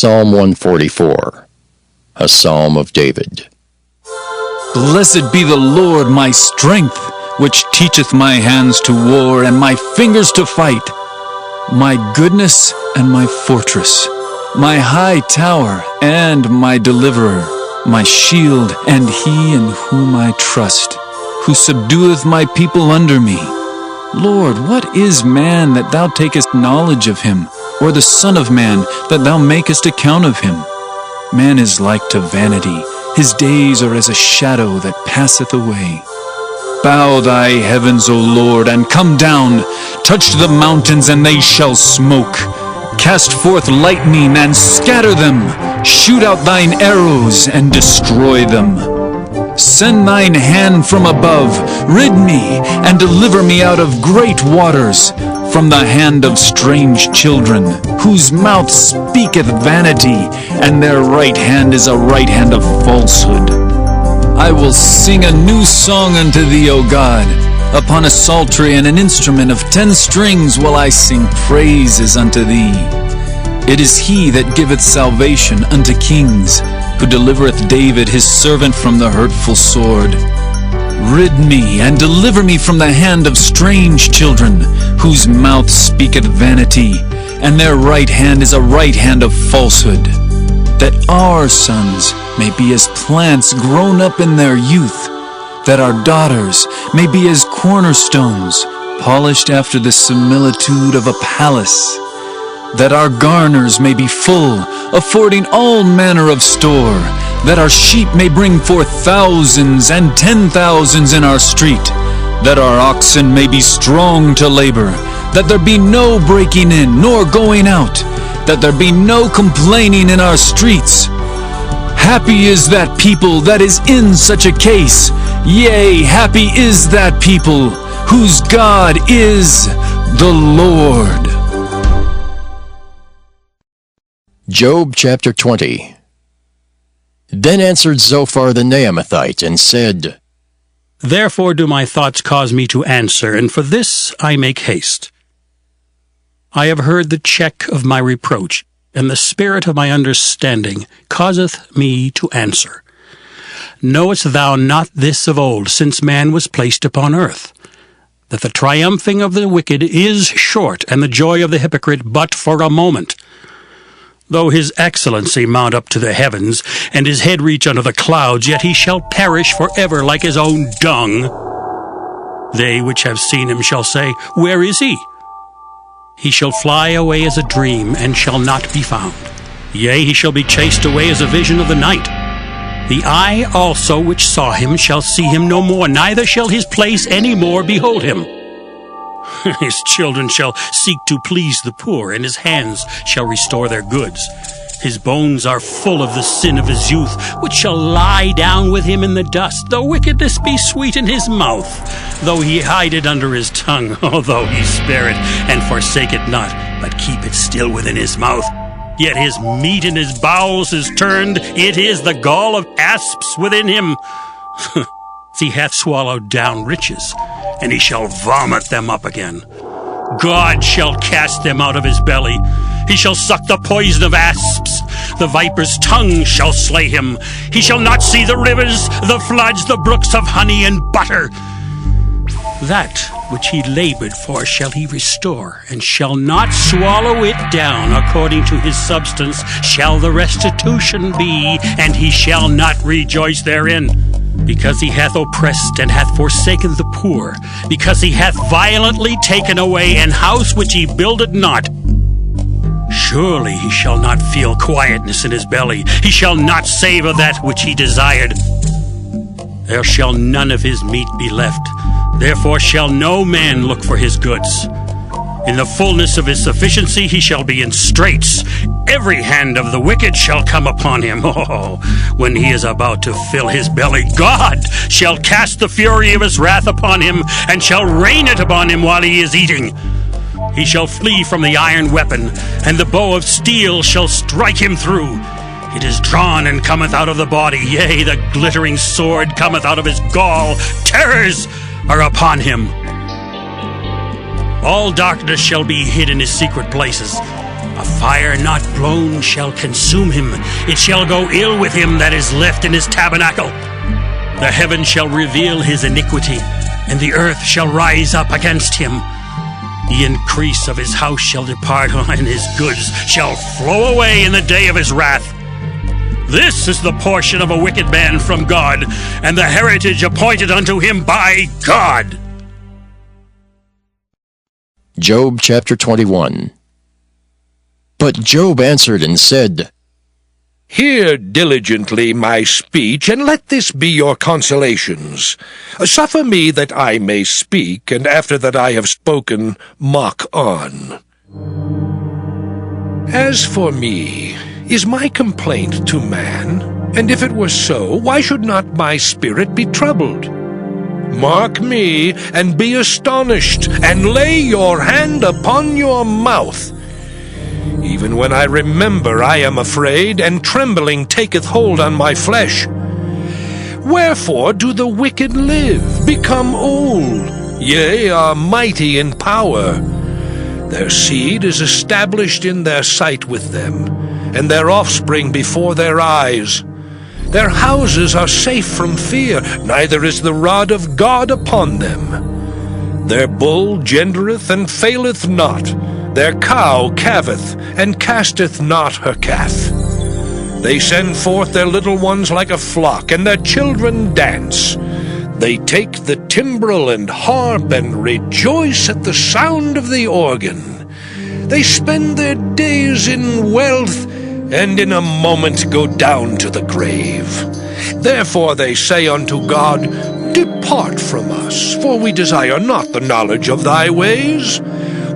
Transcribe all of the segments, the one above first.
Psalm 144, a Psalm of David. Blessed be the Lord my strength, which teacheth my hands to war and my fingers to fight, my goodness and my fortress, my high tower and my deliverer, my shield and he in whom I trust, who subdueth my people under me. Lord, what is man that thou takest knowledge of him, or the Son of man that thou makest account of him? Man is like to vanity, his days are as a shadow that passeth away. Bow thy heavens, O Lord, and come down. Touch the mountains, and they shall smoke. Cast forth lightning, and scatter them. Shoot out thine arrows, and destroy them. Send thine hand from above. Rid me, and deliver me out of great waters, from the hand of strange children, whose mouth speaketh vanity, and their right hand is a right hand of falsehood. I will sing a new song unto thee, O God. Upon a psaltery and an instrument of 10 strings will I sing praises unto thee. It is he that giveth salvation unto kings, who delivereth David his servant from the hurtful sword. Rid me, and deliver me from the hand of strange children, whose mouth speaketh vanity, and their right hand is a right hand of falsehood, that our sons may be as plants grown up in their youth, that our daughters may be as cornerstones, polished after the similitude of a palace, that our garners may be full, affording all manner of store, that our sheep may bring forth thousands and 10,000s in our street, that our oxen may be strong to labor, that there be no breaking in nor going out, that there be no complaining in our streets. Happy is that people that is in such a case. Yea, happy is that people whose God is the Lord. Job chapter 20. Then answered Zophar the Naamathite, and said, Therefore do my thoughts cause me to answer, and for this I make haste. I have heard the check of my reproach, and the spirit of my understanding causeth me to answer. Knowest thou not this of old, since man was placed upon earth, that the triumphing of the wicked is short, and the joy of the hypocrite but for a moment? Though his excellency mount up to the heavens, and his head reach unto the clouds, yet he shall perish forever like his own dung. They which have seen him shall say, Where is he? He shall fly away as a dream, and shall not be found. Yea, he shall be chased away as a vision of the night. The eye also which saw him shall see him no more, neither shall his place any more behold him. His children shall seek to please the poor, and his hands shall restore their goods. His bones are full of the sin of his youth, which shall lie down with him in the dust. Though wickedness be sweet in his mouth, though he hide it under his tongue, although he spare it and forsake it not, but keep it still within his mouth, yet his meat in his bowels is turned, it is the gall of asps within him. He hath swallowed down riches, and he shall vomit them up again. God shall cast them out of his belly. He shall suck the poison of asps. The viper's tongue shall slay him. He shall not see the rivers, the floods, the brooks of honey and butter. That which he labored for shall he restore, and shall not swallow it down. According to his substance shall the restitution be, and he shall not rejoice therein. Because he hath oppressed and hath forsaken the poor, because he hath violently taken away an house which he builded not. Surely he shall not feel quietness in his belly. He shall not save of that which he desired. There shall none of his meat be left. Therefore shall no man look for his goods. In the fullness of his sufficiency he shall be in straits. Every hand of the wicked shall come upon him. Oh, when he is about to fill his belly, God shall cast the fury of his wrath upon him, and shall rain it upon him while he is eating. He shall flee from the iron weapon, and the bow of steel shall strike him through. It is drawn and cometh out of the body, yea, the glittering sword cometh out of his gall. Terrors are upon him. All darkness shall be hid in his secret places. A fire not blown shall consume him. It shall go ill with him that is left in his tabernacle. The heaven shall reveal his iniquity, and the earth shall rise up against him. The increase of his house shall depart, and his goods shall flow away in the day of his wrath. This is the portion of a wicked man from God, and the heritage appointed unto him by God. Job chapter 21. But Job answered and said, Hear diligently my speech, and let this be your consolations. Suffer me that I may speak, and after that I have spoken, mock on. As for me, is my complaint to man? And if it were so, why should not my spirit be troubled? Mark me, and be astonished, and lay your hand upon your mouth. Even when I remember, I am afraid, and trembling taketh hold on my flesh. Wherefore do the wicked live, become old, yea, are mighty in power? Their seed is established in their sight with them, and their offspring before their eyes. Their houses are safe from fear, neither is the rod of God upon them. Their bull gendereth and faileth not. Their cow calveth, and casteth not her calf. They send forth their little ones like a flock, and their children dance. They take the timbrel and harp, and rejoice at the sound of the organ. They spend their days in wealth, and in a moment go down to the grave. Therefore they say unto God, Depart from us, for we desire not the knowledge of thy ways.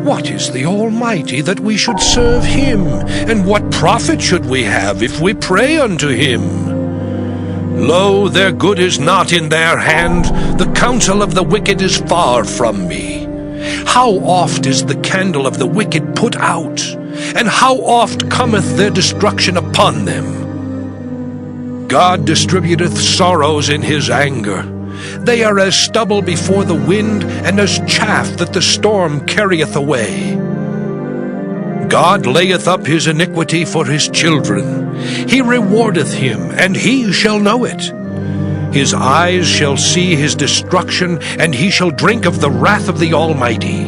What is the Almighty that we should serve him? And what profit should we have if we pray unto him? Lo, their good is not in their hand, the counsel of the wicked is far from me. How oft is the candle of the wicked put out, and how oft cometh their destruction upon them? God distributeth sorrows in his anger. They are as stubble before the wind, and as chaff that the storm carrieth away. God layeth up his iniquity for his children. He rewardeth him, and he shall know it. His eyes shall see his destruction, and he shall drink of the wrath of the Almighty.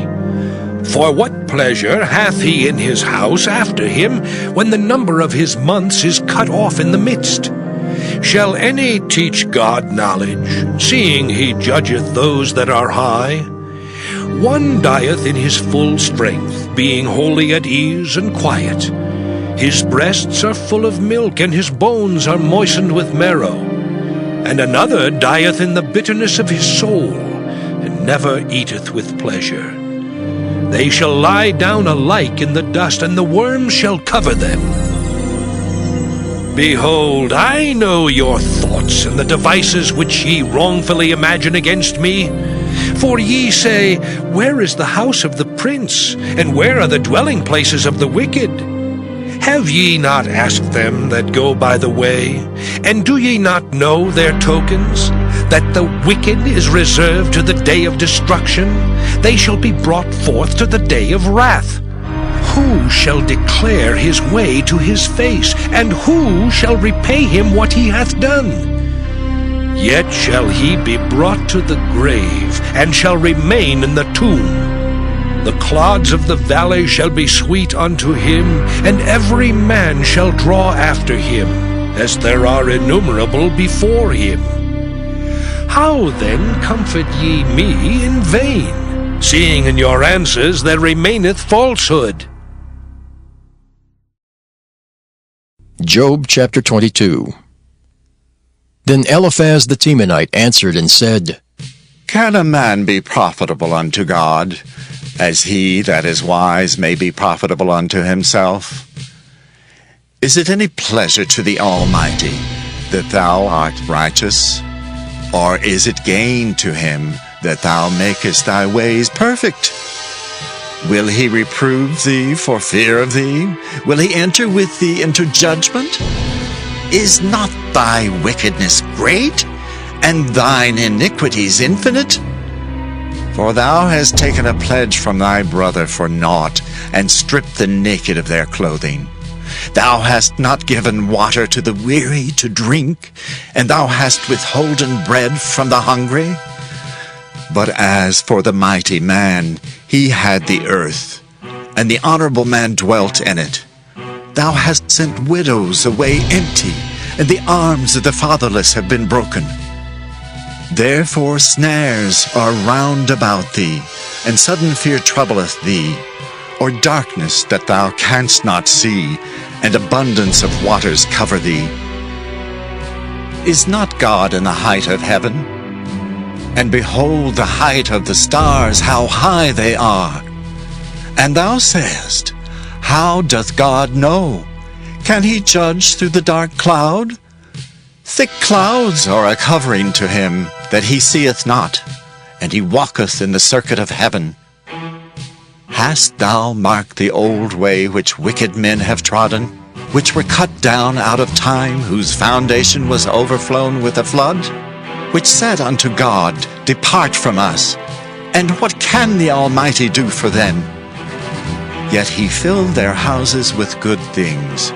For what pleasure hath he in his house after him, when the number of his months is cut off in the midst? Shall any teach God knowledge, seeing he judgeth those that are high? One dieth in his full strength, being wholly at ease and quiet. His breasts are full of milk, and his bones are moistened with marrow. And another dieth in the bitterness of his soul, and never eateth with pleasure. They shall lie down alike in the dust, and the worms shall cover them. Behold, I know your thoughts, and the devices which ye wrongfully imagine against me. For ye say, Where is the house of the prince, and where are the dwelling places of the wicked? Have ye not asked them that go by the way? And do ye not know their tokens? That the wicked is reserved to the day of destruction? They shall be brought forth to the day of wrath. Who shall declare his way to his face? And who shall repay him what he hath done? Yet shall he be brought to the grave, and shall remain in the tomb. The clods of the valley shall be sweet unto him, and every man shall draw after him, as there are innumerable before him. How then comfort ye me in vain, seeing in your answers there remaineth falsehood? Job chapter 22. Then Eliphaz the Temanite answered and said, Can a man be profitable unto God, as he that is wise may be profitable unto himself? Is it any pleasure to the Almighty that thou art righteous? Or is it gain to him that thou makest thy ways perfect? Will he reprove thee for fear of thee? Will he enter with thee into judgment? Is not thy wickedness great, and thine iniquities infinite? For thou hast taken a pledge from thy brother for naught, and stripped the naked of their clothing. Thou hast not given water to the weary to drink, and thou hast withholden bread from the hungry. But as for the mighty man, he had the earth, and the honorable man dwelt in it. Thou hast sent widows away empty, and the arms of the fatherless have been broken. Therefore snares are round about thee, and sudden fear troubleth thee, or darkness that thou canst not see, and abundance of waters cover thee. Is not God in the height of heaven? And behold the height of the stars, how high they are. And thou sayest, how doth God know? Can he judge through the dark cloud? Thick clouds are a covering to him, that he seeth not, and he walketh in the circuit of heaven. Hast thou marked the old way which wicked men have trodden, which were cut down out of time, whose foundation was overflown with a flood? Which said unto God, Depart from us, and what can the Almighty do for them? Yet he filled their houses with good things.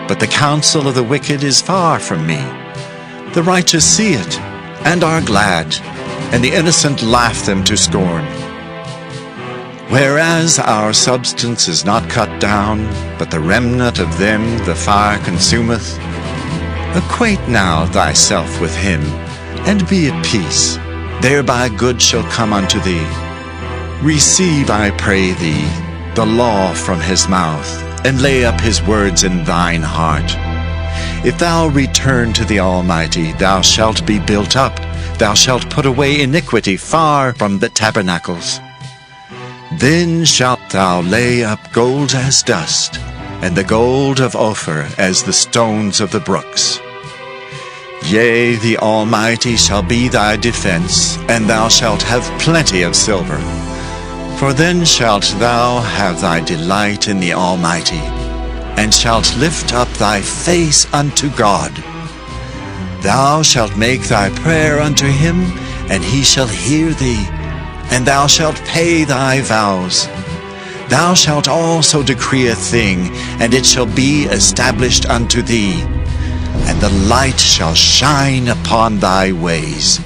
But the counsel of the wicked is far from me. The righteous see it, and are glad, and the innocent laugh them to scorn. Whereas our substance is not cut down, but the remnant of them the fire consumeth, acquaint now thyself with him, and be at peace. Thereby good shall come unto thee. Receive, I pray thee, the law from his mouth, and lay up his words in thine heart. If thou return to the Almighty, thou shalt be built up. Thou shalt put away iniquity far from the tabernacles. Then shalt thou lay up gold as dust, and the gold of Ophir as the stones of the brooks. Yea, the Almighty shall be thy defense, and thou shalt have plenty of silver. For then shalt thou have thy delight in the Almighty, and shalt lift up thy face unto God. Thou shalt make thy prayer unto him, and he shall hear thee, and thou shalt pay thy vows. Thou shalt also decree a thing, and it shall be established unto thee, and the light shall shine upon thy ways.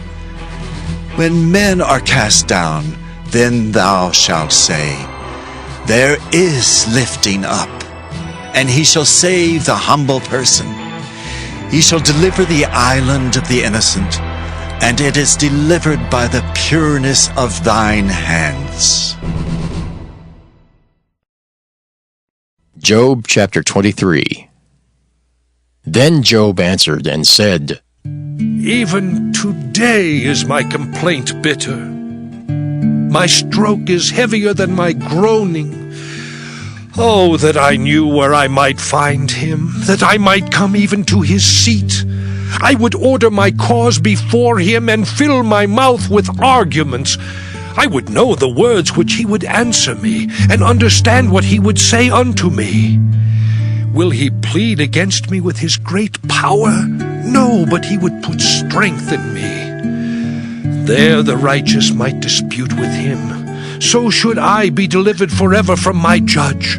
When men are cast down, then thou shalt say, There is lifting up, and he shall save the humble person. He shall deliver the island of the innocent, and it is delivered by the pureness of thine hands. Job chapter 23. Then Job answered and said, Even today is my complaint bitter. My stroke is heavier than my groaning. Oh, that I knew where I might find him, that I might come even to his seat. I would order my cause before him and fill my mouth with arguments. I would know the words which he would answer me, and understand what he would say unto me. Will he plead against me with his great power? No, but he would put strength in me. There the righteous might dispute with him. So should I be delivered forever from my judge.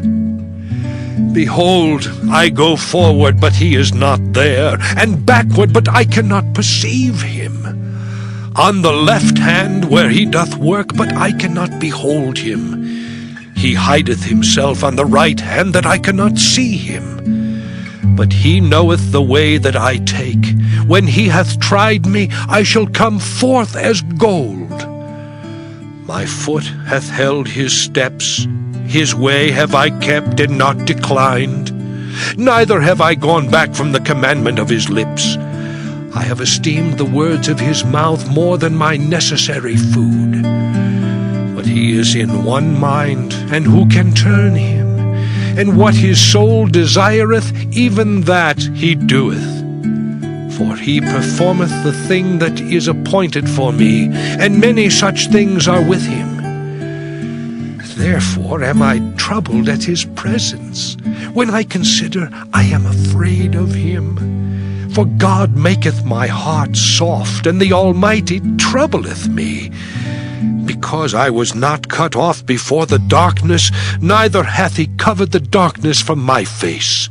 Behold, I go forward, but he is not there, and backward, but I cannot perceive him. On the left hand where he doth work, but I cannot behold him. He hideth himself on the right hand, that I cannot see him. But he knoweth the way that I take. When he hath tried me, I shall come forth as gold. My foot hath held his steps. His way have I kept and not declined. Neither have I gone back from the commandment of his lips. I have esteemed the words of his mouth more than my necessary food. But he is in one mind, and who can turn him? And what his soul desireth, even that he doeth. For he performeth the thing that is appointed for me, and many such things are with him. Therefore am I troubled at his presence. When I consider, I am afraid of him. For God maketh my heart soft, and the Almighty troubleth me. Because because I was not cut off before the darkness, neither hath he covered the darkness from my face.